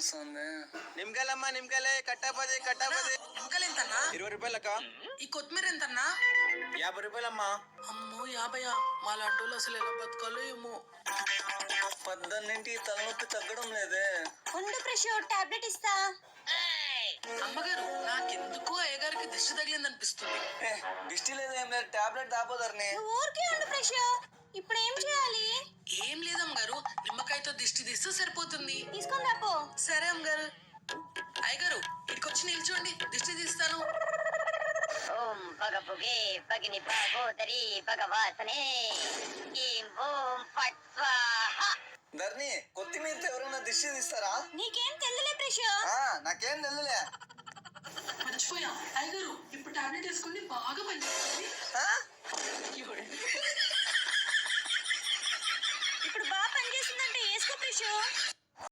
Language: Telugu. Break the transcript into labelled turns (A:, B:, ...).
A: వస్తుంది.
B: నిమ్మకాయలమ్మా నిమ్మకాయలే కట్టాపది
C: నిమ్మకాయలు ఎంతన్నా?
B: 20 రూపాయలక్క.
C: ఈ కొత్తిమీర ఎంతన్నా?
B: 50 రూపాయలమ్మా.
C: అమ్మో 50. మా లాంటి అసలు ఎలా బతకాలో ఏమో.
A: పద్దన్నింటి తలనొప్పి తగ్గడం లేదే.
D: ఉండు ప్రెషో టాబ్లెట్ ఇస్తా.
C: అమ్మగారు నాకెందుకో అయ్యగారికి దిష్టి తగిలింది అనిపిస్తుంది.
A: దిష్టి లేదు ఏం లేదు, టాబ్లెట్ దాపోదర్ని.
D: నువ్వు ఊరికే ఉండు ప్రెషో. ఇప్పుడు ఏం చేయాలి?
C: ఏం లేదు అమ్మగారు, నిమ్మకాయతో దిష్టి తీస్తే సరిపోతుంది.
D: తీసుకొని రాపో.
C: సరే అమ్మగారు. అయ్యగారు ఇటుకొచ్చి నిల్చోండి, దిష్టి తీస్తాను.
E: ఓం పగపుగే పగిని పగోదరి భగవాసనే ఏం ఓం ఫట్ స్వాహ.
A: ధర్ని కొత్తిమీరతో ఎవరైనా దిష్టి తీస్తారా?
D: నీకేం తెల్లలే ప్రెషో.
A: నాకేం తెలులే.
C: మర్చిపోయా అయ్యగారు, ఇప్పుడు టాబ్లెట్ వేసుకుని బాగా పనిచేస్తుంది.
D: ఇప్పుడు బాగా పనిచేసిందంటే వేసుకో ప్రెషో.